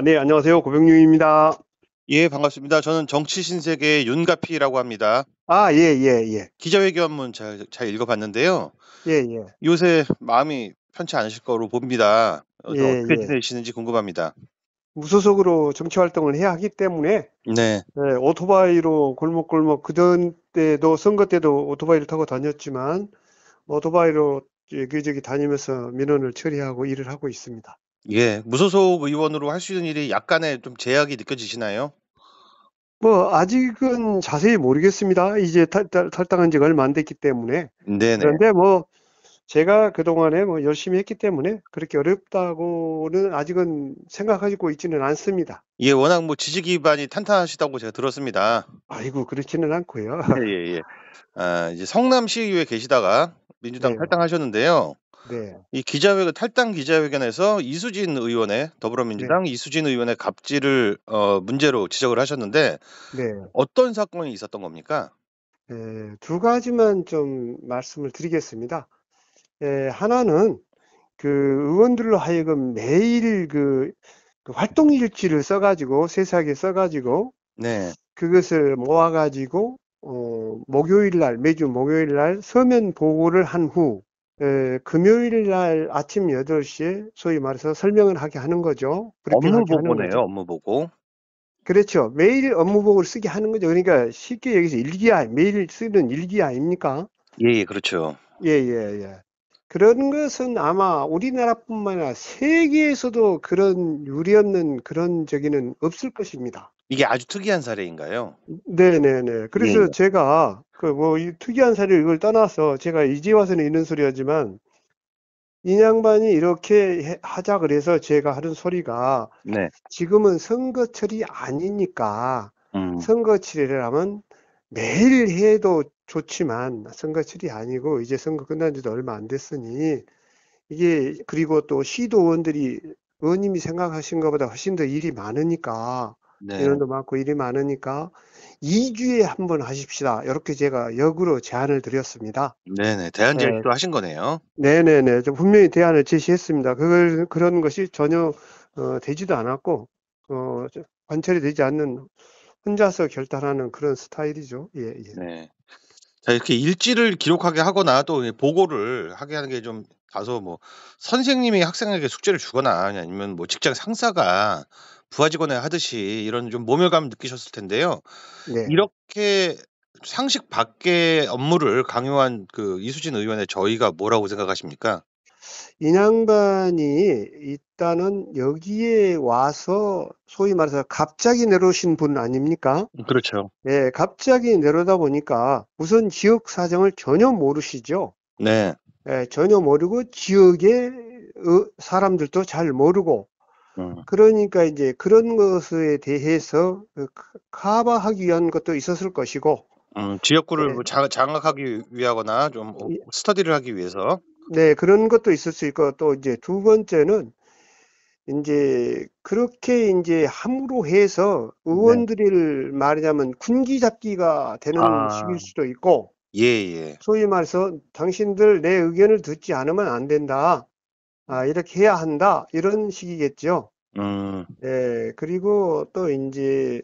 네, 안녕하세요. 고병용입니다. 예, 반갑습니다. 저는 정치 신세계의 윤가피라고 합니다. 예, 예, 예. 기자회견문 잘 읽어봤는데요. 예, 예. 요새 마음이 편치 않으실 거로 봅니다. 예, 좀 어떻게 예. 지내시는지 궁금합니다. 무소속으로 정치 활동을 해야 하기 때문에, 네, 오토바이로 골목골목, 그전 때도, 선거 때도 오토바이를 타고 다녔지만, 오토바이로 여기저기 다니면서 민원을 처리하고 일을 하고 있습니다. 예, 무소속 의원으로 할 수 있는 일이 약간의 좀 제약이 느껴지시나요? 아직은 자세히 모르겠습니다. 이제 탈당한 지가 얼마 안 됐기 때문에. 네네. 그런데 제가 그동안에 열심히 했기 때문에 그렇게 어렵다고는 아직은 생각하고 있지는 않습니다. 예, 워낙 뭐 지지 기반이 탄탄하시다고 제가 들었습니다. 아이고, 그렇지는 않고요. 예, 예. 이제 성남시의회에 계시다가 민주당 네, 탈당하셨는데요. 네, 이 탈당 기자회견에서 네, 더불어민주당 이수진 의원의 갑질을 문제로 지적을 하셨는데 네. 어떤 사건이 있었던 겁니까? 두 가지만 좀 말씀을 드리겠습니다. 하나는 그 의원들로 하여금 매일 그 활동 일지를 써가지고, 세세하게 써가지고, 네. 그것을 모아가지고, 목요일 날, 매주 목요일 날 서면 보고를 한 후, 금요일 날 아침 8시에 소위 말해서 설명을 하게 하는 거죠. 업무 브리핑하게 하는 보고네요, 거죠. 업무 보고. 그렇죠. 매일 업무복을 쓰게 하는 거죠. 그러니까 쉽게 여기서 매일 쓰는 일기 아닙니까? 예, 예, 그렇죠. 예, 예, 예. 그런 것은 아마 우리나라뿐만 아니라 세계에서도 그런 유례없는 그런 저기는 없을 것입니다. 이게 아주 특이한 사례인가요? 네네네. 예, 그래서 예. 제가 이 특이한 사례를 이걸 떠나서 제가 이제 와서는 있는 소리 하지만 이 양반이 이렇게 하자 그래서 제가 하는 소리가 네. 지금은 선거철이 아니니까 음, 선거철이라 하면 매일 해도 좋지만 선거철이 아니고 이제 선거 끝난 지도 얼마 안 됐으니 이게 그리고 또 시도 의원들이 의원님이 생각하신 것보다 훨씬 더 일이 많으니까 네. 민원도 많고 일이 많으니까 2주에 한 번 하십시다. 이렇게 제가 역으로 제안을 드렸습니다. 네네. 대안 예, 제시도 하신 거네요. 네네네. 좀 분명히 대안을 제시했습니다. 그런 것이 전혀 되지도 않았고 관철이 되지 않는 혼자서 결단하는 그런 스타일이죠. 예, 예. 네. 자, 이렇게 일지를 기록하게 하거나 또 보고를 하게 하는 게 좀 다소 뭐 선생님이 학생에게 숙제를 주거나 아니면 뭐 직장 상사가 부하 직원에 하듯이 이런 좀 모멸감을 느끼셨을 텐데요. 네. 이렇게 상식 밖의 업무를 강요한 그 이수진 의원의 저희가 뭐라고 생각하십니까? 이 양반이 일단은 여기에 와서 소위 말해서 갑자기 내려오신 분 아닙니까? 그렇죠. 예, 갑자기 내려다 보니까 우선 지역 사정을 전혀 모르시죠. 네. 예, 전혀 모르고 지역의 사람들도 잘 모르고 음. 그러니까 이제 그런 것에 대해서 커버하기 위한 것도 있었을 것이고 지역구를 예, 뭐 장악하기 위하거나 좀 스터디를 하기 위해서. 네, 그런 것도 있을 수 있고 또 이제 두 번째는 이제 그렇게 이제 함으로 해서 네. 의원들을 말하자면 군기 잡기가 되는 식일 아. 수도 있고 예예. 소위 말해서 당신들 내 의견을 듣지 않으면 안 된다. 이렇게 해야 한다. 이런 식이겠죠. 음. 그리고 또 이제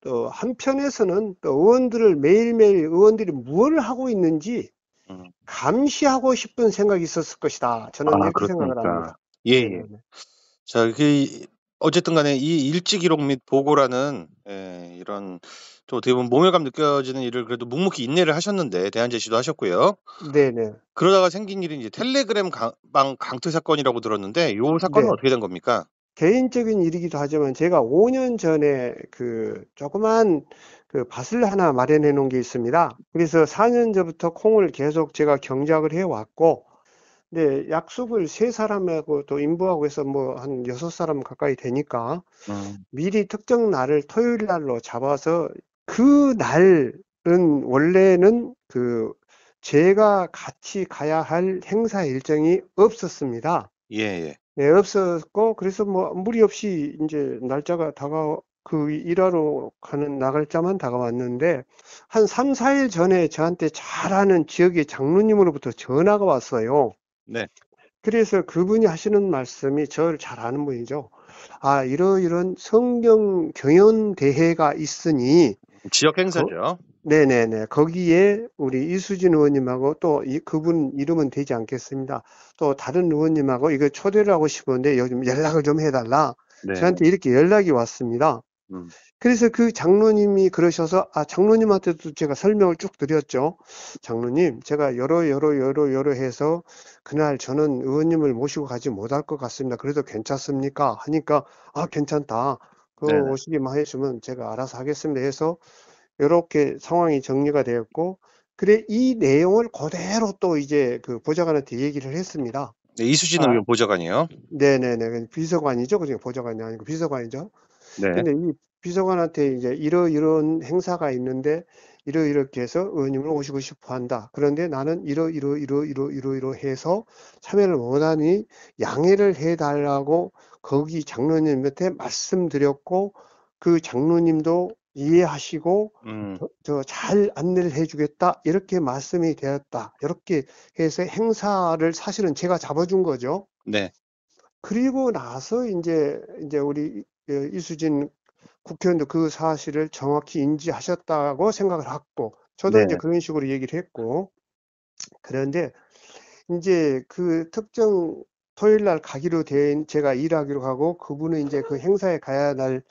또 한편에서는 또 의원들을 매일매일 의원들이 뭘 하고 있는지 음. 감시하고 싶은 생각이 있었을 것이다. 저는 이렇게 생각을 그렇습니까. 합니다. 예예. 네네네. 자, 어쨌든 간에 이 일지 기록 및 보고라는 이런 좀 어떻게 보면 모멸감 느껴지는 일을 그래도 묵묵히 인내를 하셨는데 대안 제시도 하셨고요. 네네. 그러다가 생긴 일이 이제 텔레그램 방 강퇴 사건이라고 들었는데 요 사건은 네. 어떻게 된 겁니까? 개인적인 일이기도 하지만 제가 5년 전에 그 조그만 그 밭을 하나 마련해 놓은 게 있습니다. 그래서 4년 전부터 콩을 계속 제가 경작을 해 왔고, 네, 약속을 세 사람하고 또 인부하고 해서 한 6사람 가까이 되니까 음. 미리 특정 날을 토요일 날로 잡아서 그 날은 원래는 제가 같이 가야 할 행사 일정이 없었습니다. 예예. 네, 없었고, 그래서 무리 없이 이제 날짜가 일하러 가는 날짜만 다가왔는데, 한 3, 4일 전에 저한테 잘 아는 지역의 장로님으로부터 전화가 왔어요. 네. 그래서 그분이 하시는 말씀이 저를 잘 아는 분이죠. 아, 이러이런 성경 경연 대회가 있으니, 지역 거, 행사죠. 네네네. 거기에 우리 이수진 의원님하고 또 그분 이름은 되지 않겠습니다. 또 다른 의원님하고 이거 초대를 하고 싶은데 요즘 연락을 좀 해달라. 네네. 저한테 이렇게 연락이 왔습니다. 음. 그래서 그 장로님이 그러셔서, 아, 장로님한테도 제가 설명을 쭉 드렸죠. 장로님, 제가 여러 해서 그날 저는 의원님을 모시고 가지 못할 것 같습니다. 그래도 괜찮습니까? 하니까, 아, 괜찮다. 그 네네. 오시기만 해주면 제가 알아서 하겠습니다 해서 이렇게 상황이 정리가 되었고, 그래, 이 내용을 그대로 또 이제 그 보좌관한테 얘기를 했습니다. 네, 이수진 아, 의원 보좌관이요. 네네네. 비서관이죠. 그중에 보좌관이 아니고 비서관이죠. 네. 근데 이 비서관한테 이제 이런 행사가 있는데 이렇게 해서 의원님을 오시고 싶어 한다. 그런데 나는 이러 해서 참여를 못하니 양해를 해달라고 거기 장로님한테 말씀드렸고 그 장로님도 이해하시고 음. 저 잘 안내를 해주겠다 이렇게 말씀이 되었다. 이렇게 해서 행사를 사실은 제가 잡아준 거죠. 네. 그리고 나서 이제 우리 이수진 국회의원도 그 사실을 정확히 인지하셨다고 생각을 했고, 저도 이제 네. 그런 식으로 얘기를 했고, 그런데 이제 그 특정 토요일 날 가기로 된 제가 일하기로 하고, 그분은 이제 그 행사에 가야 날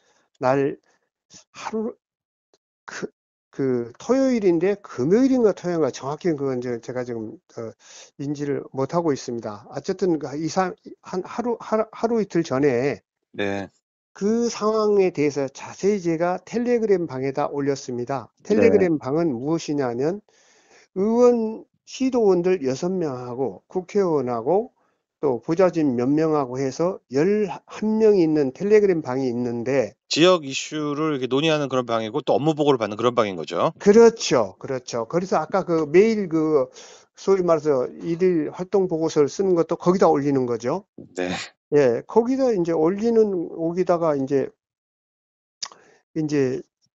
하루, 그, 그 토요일인데 금요일인가 토요일인가 정확히 그건 이제 제가 지금 인지를 못하고 있습니다. 어쨌든 그 한 하루 이틀 전에 네. 그 상황에 대해서 자세히 제가 텔레그램 방에다 올렸습니다. 네. 텔레그램 방은 무엇이냐면 시도원들 6명하고 국회의원하고 또 보좌진 몇 명하고 해서 11명이 있는 텔레그램 방이 있는데 지역 이슈를 이렇게 논의하는 그런 방이고 또 업무 보고를 받는 그런 방인 거죠. 그렇죠. 그렇죠. 그래서 아까 그 매일 소위 말해서 일일 활동 보고서를 쓰는 것도 거기다 올리는 거죠. 네. 예, 거기다 이제 오기다가 이제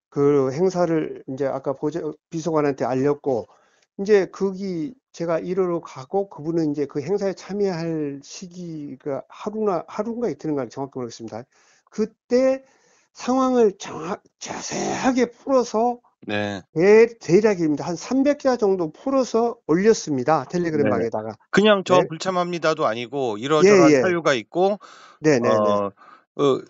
그 행사를 이제 아까 비서관한테 알렸고, 이제 거기 제가 이르러 가고 그분은 이제 그 행사에 참여할 시기가 하루인가 이틀인가 정확히 모르겠습니다. 그때 상황을 자세하게 풀어서 네. 대략입니다. 한 300자 정도 풀어서 올렸습니다. 텔레그램 네. 방에다가. 그냥 저 네. 불참합니다도 아니고 예, 이러저러한 예. 사유가 있고 네네네. 어, 어,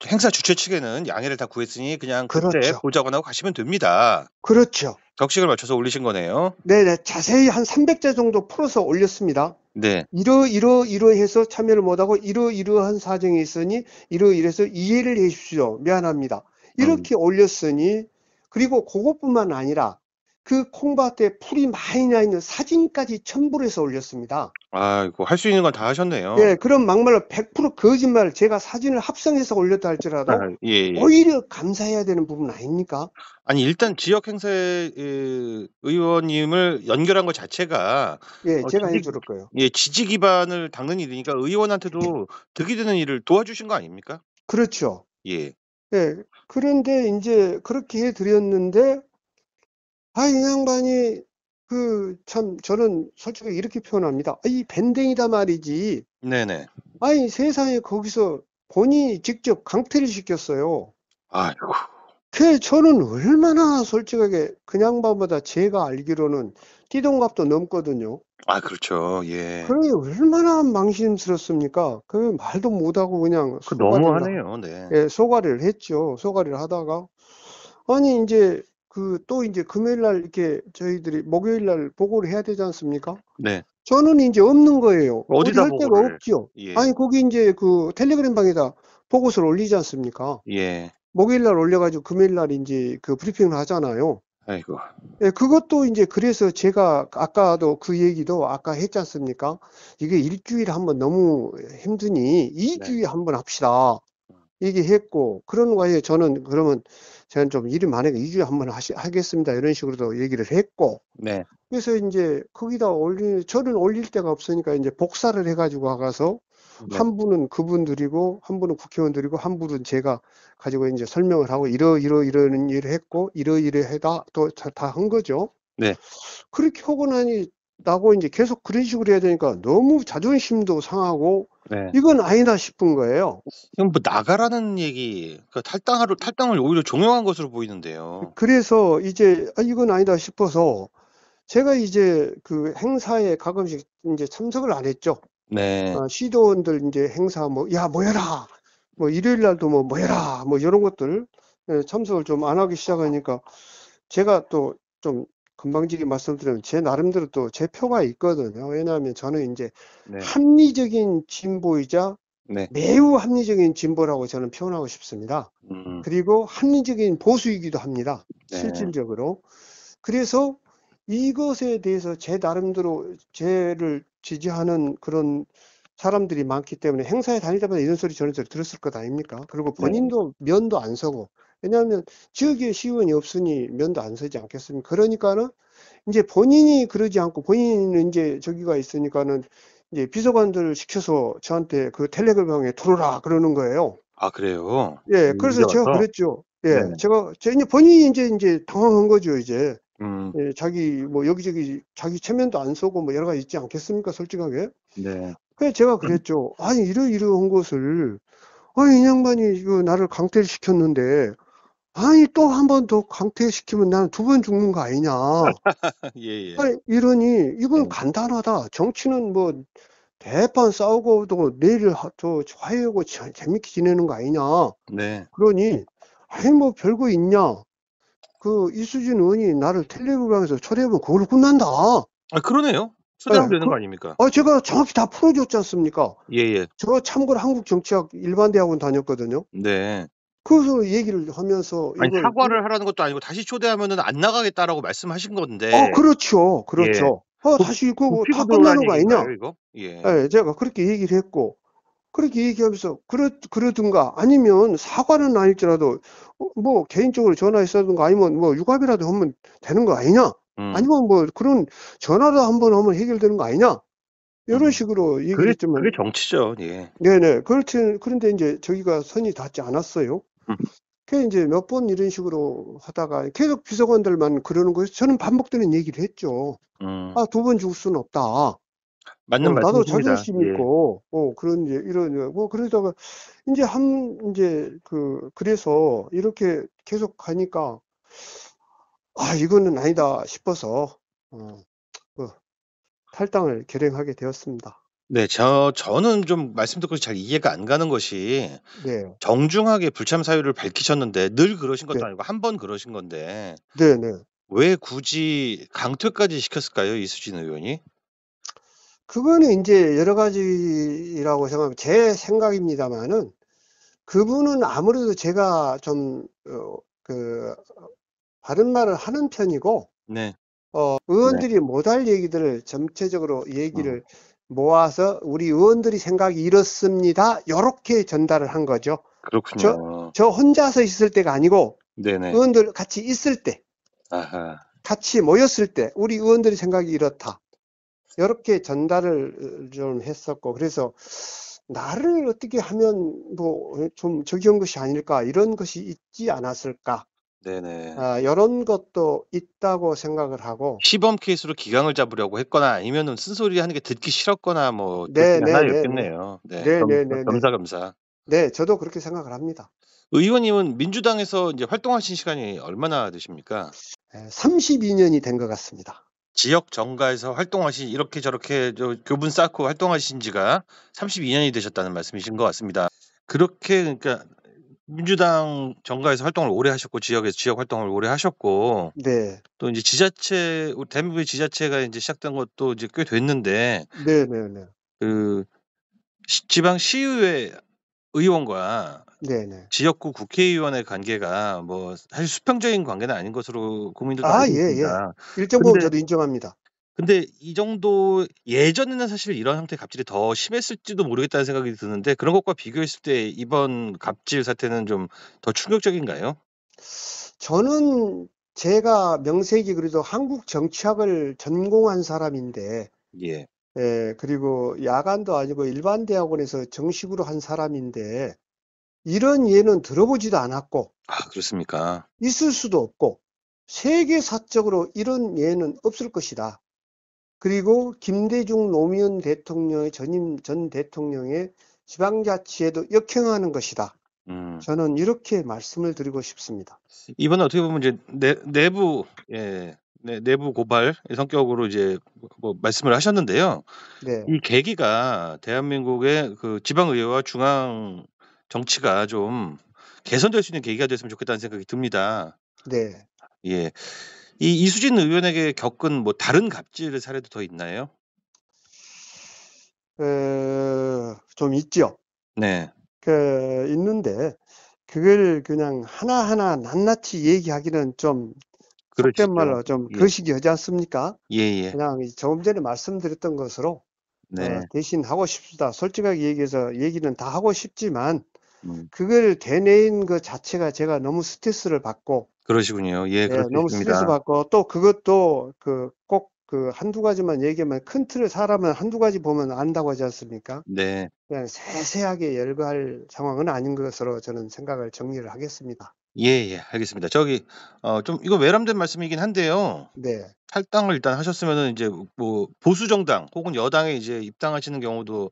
행사 주최 측에는 양해를 다 구했으니 그냥 그때 그렇죠. 보좌관하고 가시면 됩니다. 그렇죠. 격식을 맞춰서 올리신 거네요. 네네. 자세히 한 300자 정도 풀어서 올렸습니다. 네. 이러해서 참여를 못하고 이러한 사정이 있으니 이러이래서 이해를 해 주십시오. 미안합니다. 음. 이렇게 올렸으니 그리고 그것뿐만 아니라 그 콩밭에 풀이 많이 나 있는 사진까지 첨부를 해서 올렸습니다. 아이고, 할 수 있는 건 다 하셨네요. 예, 그럼 막말로 100% 거짓말 제가 사진을 합성해서 올렸다 아, 할지라도 예, 예. 오히려 감사해야 되는 부분 아닙니까? 아니, 일단 지역 행사에 의원님을 연결한 것 자체가 예, 제가 지지, 해줄 거예요. 예, 지지 기반을 닦는 일이니까 의원한테도 득이 되는 일을 도와주신 거 아닙니까? 그렇죠. 예. 예, 그런데 이제 그렇게 해드렸는데 아, 이 양반이 저는 솔직히 이렇게 표현합니다. 아, 이 밴댕이다 말이지. 네네. 아니, 세상에 거기서 본인이 직접 강퇴를 시켰어요. 아이고. 저는 얼마나 솔직하게 그 양반보다 제가 알기로는 띠동갑도 넘거든요. 아, 그렇죠. 예. 그러니 얼마나 망신스럽습니까? 그 말도 못하고 그냥 그 너무하네요. 네. 예, 소가리를 했죠. 소가리를 하다가 아니 이제 또 이제 금요일 날 이렇게 저희들이 목요일 날 보고를 해야 되지 않습니까? 네. 저는 이제 없는 거예요. 어디 어디다 할 데가 보고를? 없죠. 예. 아니 거기 이제 그 텔레그램 방에다 보고서를 올리지 않습니까? 예. 목요일 날 올려가지고 금요일 날 이제 그 브리핑을 하잖아요. 아이고. 예, 그것도 이제 그래서 제가 아까도 그 얘기도 아까 했지 않습니까? 이게 일주일에 한번 너무 힘드니 네. 2주에 한번 합시다. 얘기했고 그런 거에 저는 좀 일이 많으니까 2주에 한번 하겠습니다. 이런 식으로도 얘기를 했고 네. 그래서 이제 거기다 저는 올릴 데가 없으니까 이제 복사를 해가지고 가서 네. 한 분은 그분 드리고 한 분은 국회의원 드리고 한 분은 제가 가지고 이제 설명을 하고 이런 일을 했고 이러이러하다 또 다 한 거죠. 네. 그렇게 하고 나니 나고 이제 계속 그런 식으로 해야 되니까 너무 자존심도 상하고 네. 이건 아니다 싶은 거예요. 그럼 뭐 나가라는 얘기, 그러니까 탈당을 오히려 종용한 것으로 보이는데요. 그래서 이제 이건 아니다 싶어서 제가 이제 그 행사에 가끔씩 이제 참석을 안 했죠. 네. 시도원들 이제 행사 뭐, 야, 모여라! 뭐, 일요일 날도 뭐, 모여라! 뭐, 이런 것들 참석을 좀 안 하기 시작하니까 제가 또 좀 건방지게 말씀드리면 제 나름대로 또 제 표가 있거든요. 왜냐하면 저는 이제 네. 합리적인 진보이자 네. 매우 합리적인 진보라고 저는 표현하고 싶습니다. 음. 그리고 합리적인 보수이기도 합니다. 네. 실질적으로. 그래서 이것에 대해서 제 나름대로 쟤를 지지하는 그런 사람들이 많기 때문에 행사에 다니다 보면 이런 소리 저런 소리 들었을 것 아닙니까? 그리고 네. 본인도 면도 안 서고. 왜냐하면 지역에 시의원이 없으니 면도 안 서지 않겠습니까? 그러니까는 이제 본인이 그러지 않고 본인은 이제 저기가 있으니까는 이제 비서관들을 시켜서 저한테 그 텔레그램에 들어오라 그러는 거예요. 아, 그래요? 예, 이제 그래서 제가 와서? 그랬죠. 네. 예, 이제 본인이 이제 당황한 거죠, 이제. 음. 예, 자기 뭐 여기저기 자기 체면도 안 쏘고 뭐 여러 가지 있지 않겠습니까? 솔직하게. 네. 그래서 제가 그랬죠. 아니, 이러이러한 것을, 아니, 이 양반이 이거 나를 강퇴를 시켰는데, 아니, 또 한 번 더 강퇴시키면 나는 두 번 죽는 거 아니냐. 예예. 아니, 이러니, 네. 이건 간단하다. 정치는 뭐, 대판 싸우고도 내일 또 화해하고 재밌게 지내는 거 아니냐. 네. 그러니, 아니, 뭐 별거 있냐. 그 이수진 의원이 나를 텔레그램에서 초대하면 그걸로 끝난다. 아, 그러네요. 초대하면 예, 되는 거 아닙니까? 제가 정확히 다 풀어줬지 않습니까? 예예. 저 참고로 한국정치학 일반대학원 다녔거든요. 네. 그래서 얘기를 하면서 아니, 사과를 하라는 것도 아니고 다시 초대하면은 안 나가겠다라고 말씀하신 건데. 그렇죠. 예. 그렇죠. 복 다시 그거 다 복귀고 들어오라는 끝나는 거 아니냐? 얘기인가요, 이거? 예. 예, 제가 그렇게 얘기를 했고, 그렇게 얘기하면서, 그러든가, 아니면 사과는 아닐지라도, 뭐, 개인적으로 전화했었든가, 아니면 뭐, 육아비라도 하면 되는 거 아니냐? 음. 아니면 뭐, 그런, 전화도 한번 하면 해결되는 거 아니냐? 이런 음. 식으로 얘기를 그게 했지만, 정치죠. 예. 네네. 그런데 이제 저기가 선이 닿지 않았어요. 음. 그 이제 몇 번 이런 식으로 하다가 계속 비서관들만 그러는 거예요. 저는 반복되는 얘기를 했죠. 음. 두 번 죽을 수는 없다. 맞는 나도 말씀이십니다. 자존심 예. 있고, 그런, 뭐, 그러다가, 그래서 이렇게 계속 가니까, 이거는 아니다 싶어서, 어, 그 탈당을 결행하게 되었습니다. 네. 저는 좀 말씀 듣고 잘 이해가 안 가는 것이, 네, 정중하게 불참 사유를 밝히셨는데 늘 그러신 것도 네, 아니고 한 번 그러신 건데 네. 왜 굳이 강퇴까지 시켰을까요? 이수진 의원이? 그거는 이제 여러 가지라고 생각하면 제 생각입니다만은, 그분은 아무래도 제가 좀, 바른 말을 하는 편이고, 네. 네. 의원들이 못할 얘기들을 전체적으로 음. 얘기를 모아서 우리 의원들이 생각이 이렇습니다. 요렇게 전달을 한 거죠. 그렇군요. 저 혼자서 있을 때가 아니고 네네. 의원들 같이 있을 때, 아하. 같이 모였을 때 우리 의원들이 생각이 이렇다. 요렇게 전달을 좀 했었고 그래서 나를 어떻게 하면 뭐 좀 적용한 것이 아닐까 이런 것이 있지 않았을까. 네네. 이런 것도 있다고 생각을 하고 시범 케이스로 기강을 잡으려고 했거나 아니면은 쓴소리 하는 게 듣기 싫었거나 뭐 둘 중에 네네네네. 하나였겠네요. 네. 네네네네. 겸사겸사. 네, 저도 그렇게 생각을 합니다. 의원님은 민주당에서 이제 활동하신 시간이 얼마나 되십니까? 32년이 된 것 같습니다. 지역 정가에서 활동하신 이렇게 저렇게 교분 쌓고 활동하신 지가 32 년이 되셨다는 말씀이신 것 같습니다. 그렇게 그러니까 민주당 정가에서 활동을 오래 하셨고 지역에서 지역 활동을 오래 하셨고 네, 또 인제 대한민국의 지자체가 인제 시작된 것도 이제 꽤 됐는데 네네네. 그 지방 시의회 의원과 네네. 지역구 국회의원의 관계가 뭐 사실 수평적인 관계는 아닌 것으로 국민들도 알고 예, 예. 있습니다. 일정 부분 근데 저도 인정합니다. 이 정도 예전에는 사실 이런 형태의 갑질이 더 심했을지도 모르겠다는 생각이 드는데 그런 것과 비교했을 때 이번 갑질 사태는 좀 더 충격적인가요? 저는 제가 명색이 그래도 한국 정치학을 전공한 사람인데, 예. 그리고 야간도 아니고 일반 대학원에서 정식으로 한 사람인데, 이런 예는 들어보지도 않았고, 아, 그렇습니까? 있을 수도 없고, 세계사적으로 이런 예는 없을 것이다. 그리고 김대중 노무현 대통령의 전임 전 대통령의 지방자치에도 역행하는 것이다. 음. 저는 이렇게 말씀을 드리고 싶습니다. 이번에 어떻게 보면 이제 내부 내부 고발의 성격으로 이제 뭐 말씀을 하셨는데요. 네, 이 계기가 대한민국의 그 지방의회와 중앙 정치가 좀 개선될 수 있는 계기가 됐으면 좋겠다는 생각이 듭니다. 네. 예. 이 이수진 의원에게 겪은 뭐 다른 갑질 사례도 더 있나요? 좀 있죠. 네. 있는데, 그걸 그냥 하나하나 낱낱이 얘기하기는 좀, 속된 그러시죠. 말로 좀 예. 거시기하지 않습니까? 예예. 그냥 조금 전에 말씀드렸던 것으로, 네. 대신 하고 싶다. 솔직하게 얘기해서 얘기는 다 하고 싶지만, 음. 그걸 되뇌인 그 자체가 제가 너무 스트레스를 받고, 그러시군요. 예, 예, 그럴 수 너무 스트레스 있습니다. 받고, 또 그것도 꼭 한두 가지만 얘기하면 큰 틀을 사람은 한두 가지 보면 안다고 하지 않습니까? 네. 그냥 세세하게 열거할 상황은 아닌 것으로 저는 생각을 정리를 하겠습니다. 예예. 알겠습니다. 저기 좀 이거 외람된 말씀이긴 한데요. 네. 탈당을 일단 하셨으면은 이제 뭐 보수 정당 혹은 여당에 이제 입당하시는 경우도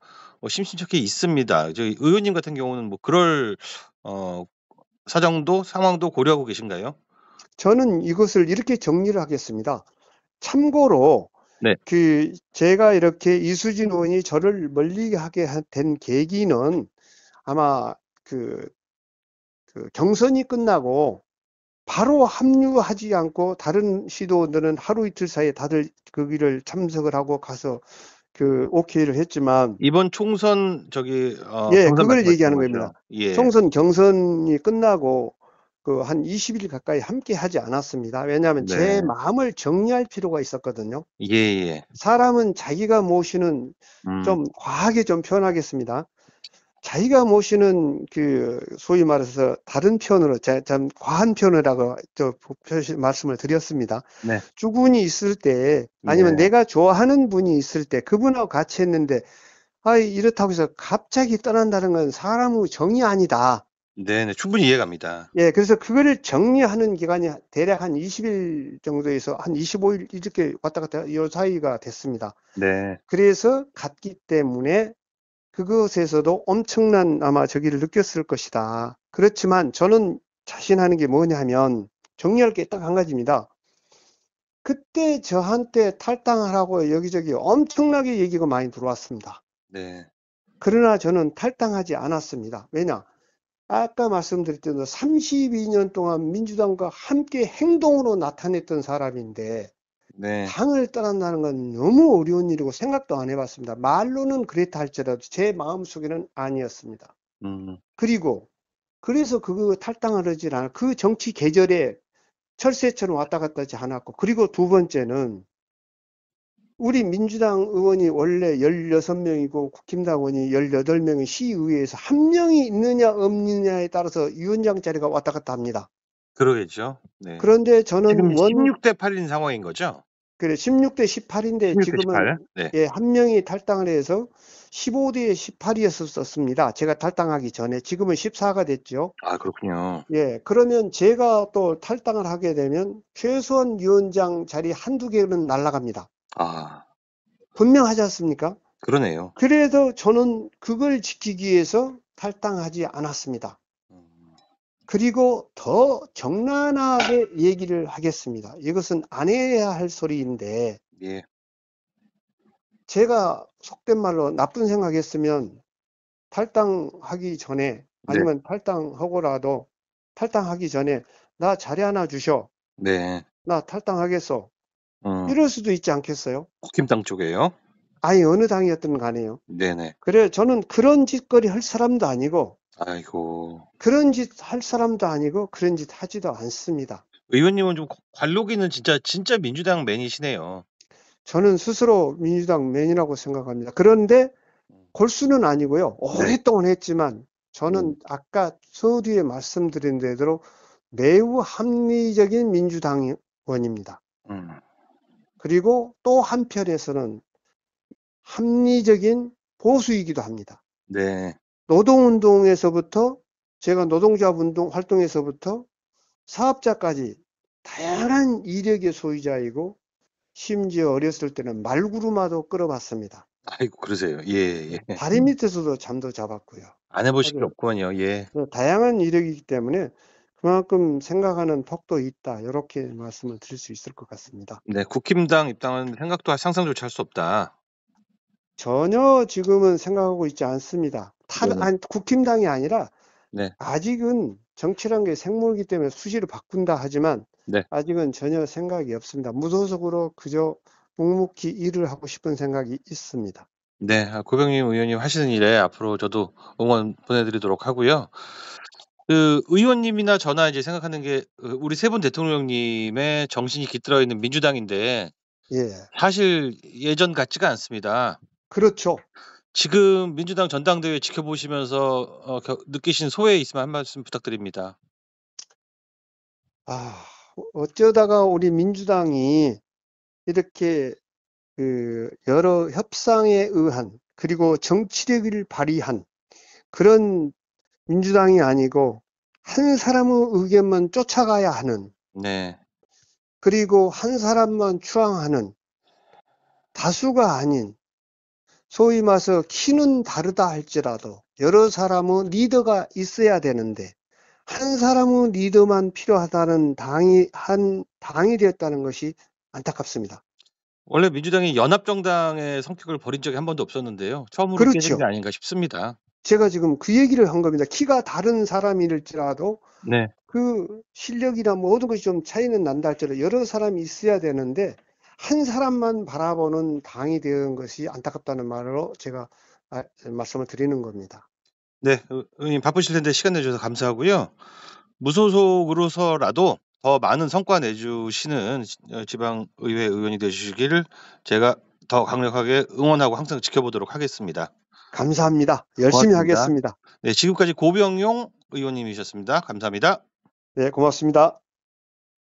심심찮게 있습니다. 저희 의원님 같은 경우는 뭐 그럴 어 사정도 상황도 고려하고 계신가요? 저는 이것을 이렇게 정리를 하겠습니다. 참고로, 네. 제가 이렇게 이수진 의원이 저를 멀리하게 된 계기는 아마 그, 경선이 끝나고 바로 합류하지 않고 다른 시도들은 하루 이틀 사이에 다들 거기를 참석을 하고 가서 오케이를 했지만, 이번 총선 저기 예, 경선 그걸 말씀하시는 얘기하는 겁니다. 거죠? 예. 총선 경선이 끝나고 한 20일 가까이 함께 하지 않았습니다. 왜냐하면 제 네. 마음을 정리할 필요가 있었거든요. 예예. 사람은 자기가 모시는, 음. 좀 과하게 좀 표현하겠습니다. 자기가 모시는 소위 말해서 다른 편으로, 참 과한 편이라고 말씀을 드렸습니다. 네. 주군이 있을 때, 아니면 네. 내가 좋아하는 분이 있을 때 그분하고 같이 했는데, 이렇다고 해서 갑자기 떠난다는 건 사람의 정이 아니다. 네네. 충분히 이해갑니다. 예, 그래서 그거를 정리하는 기간이 대략 한 20일 정도에서 한 25일 이렇게 왔다 갔다 이 사이가 됐습니다. 네. 그래서 갔기 때문에 그것에서도 엄청난 아마 저기를 느꼈을 것이다. 그렇지만 저는 자신하는 게 뭐냐 하면 정리할 게 딱 한 가지입니다. 그때 저한테 탈당하라고 여기저기 엄청나게 얘기가 많이 들어왔습니다. 네. 그러나 저는 탈당하지 않았습니다. 왜냐? 아까 말씀드렸던 32년 동안 민주당과 함께 행동으로 나타냈던 사람인데 네. 당을 떠난다는 건 너무 어려운 일이고 생각도 안 해봤습니다. 말로는 그랬다 할지라도 제 마음속에는 아니었습니다. 음. 그리고 그래서 그거 탈당을 하지 않아 그 정치 계절에 철새처럼 왔다 갔다 하지 않았고, 그리고 두 번째는 우리 민주당 의원이 원래 16명이고 국힘당 의원이 18명의 시의회에서 한 명이 있느냐 없느냐에 따라서 위원장 자리가 왔다 갔다 합니다. 그러겠죠. 네. 그런데 저는 지금 16대 8인 상황인 거죠? 16대 18인데 16대 지금은 18. 네. 예, 한 명이 탈당을 해서 15대 18이었었습니다. 제가 탈당하기 전에. 지금은 14가 됐죠. 아, 그렇군요. 예, 그러면 제가 또 탈당을 하게 되면 최소한 위원장 자리 한두 개는 날아갑니다. 아, 분명하지 않습니까? 그러네요. 그래도 저는 그걸 지키기 위해서 탈당하지 않았습니다. 음. 그리고 더 적나라하게 얘기를 하겠습니다. 이것은 안 해야 할 소리인데, 예. 제가 속된 말로 나쁜 생각했으면 탈당하기 전에, 네. 아니면 탈당하고라도 탈당하기 전에 나 자리 하나 주셔. 네. 나 탈당하겠어. 음. 이럴 수도 있지 않겠어요? 국힘당 쪽에요? 아니, 어느 당이었든 간에요. 네네. 그래, 저는 그런 짓거리 할 사람도 아니고, 아이고. 그런 짓 할 사람도 아니고, 그런 짓 하지도 않습니다. 의원님은 좀 관록이는 진짜 민주당 맨이시네요. 저는 스스로 민주당 맨이라고 생각합니다. 그런데 음. 골수는 아니고요. 네. 오랫동안 했지만, 저는 음. 아까 서두에 말씀드린 대로 매우 합리적인 민주당 의원입니다. 음. 그리고 또 한편에서는 합리적인 보수이기도 합니다. 네. 노동운동에서부터, 제가 노동조합 운동 활동에서부터 사업자까지 다양한 이력의 소유자이고, 심지어 어렸을 때는 말구르마도 끌어봤습니다. 아이고 그러세요. 예. 다리 밑에서도 잠도 자봤고요. 안 해보신 게 아주 없구만요. 예. 다양한 이력이기 때문에 그만큼 생각하는 폭도 있다. 이렇게 말씀을 드릴 수 있을 것 같습니다. 네. 국힘당 입당은 생각도 상상조차 할 수 없다. 전혀 지금은 생각하고 있지 않습니다. 네네. 아니, 국힘당이 아니라 네. 아직은 정치란 게 생물이기 때문에 수시로 바꾼다 하지만 네. 아직은 전혀 생각이 없습니다. 무소속으로 그저 묵묵히 일을 하고 싶은 생각이 있습니다. 네. 고병림 의원님 하시는 일에 앞으로 저도 응원 보내드리도록 하고요. 그 의원님이나 저나 이제 생각하는 게 우리 세 분 대통령님의 정신이 깃들어 있는 민주당인데 예, 사실 예전 같지가 않습니다. 그렇죠. 지금 민주당 전당대회 지켜보시면서 느끼신 소회 있으면 한 말씀 부탁드립니다. 아, 어쩌다가 우리 민주당이 이렇게 그 여러 협상에 의한 그리고 정치력을 발휘한 그런 민주당이 아니고 한 사람의 의견만 쫓아가야 하는 네. 그리고 한 사람만 추앙하는 다수가 아닌 소위 말해서 키는 다르다 할지라도 여러 사람의 리더가 있어야 되는데 한 사람의 리더만 필요하다는 당이 되었다는 것이 안타깝습니다. 원래 민주당이 연합정당의 성격을 버린 적이 한 번도 없었는데요. 처음으로 깨진 게 그렇죠. 아닌가 싶습니다. 제가 지금 그 얘기를 한 겁니다. 키가 다른 사람일지라도 네. 그 실력이나 모든 것이 좀 차이는 난다 할지라도 여러 사람이 있어야 되는데 한 사람만 바라보는 당이 되는 것이 안타깝다는 말로 제가 말씀을 드리는 겁니다. 네. 의원님 바쁘실 텐데 시간 내주셔서 감사하고요. 무소속으로서라도 더 많은 성과 내주시는 지방의회 의원이 되시기를 제가 더 강력하게 응원하고 항상 지켜보도록 하겠습니다. 감사합니다. 열심히 고맙습니다. 하겠습니다. 네. 지금까지 고병용 의원님이셨습니다. 감사합니다. 네, 고맙습니다.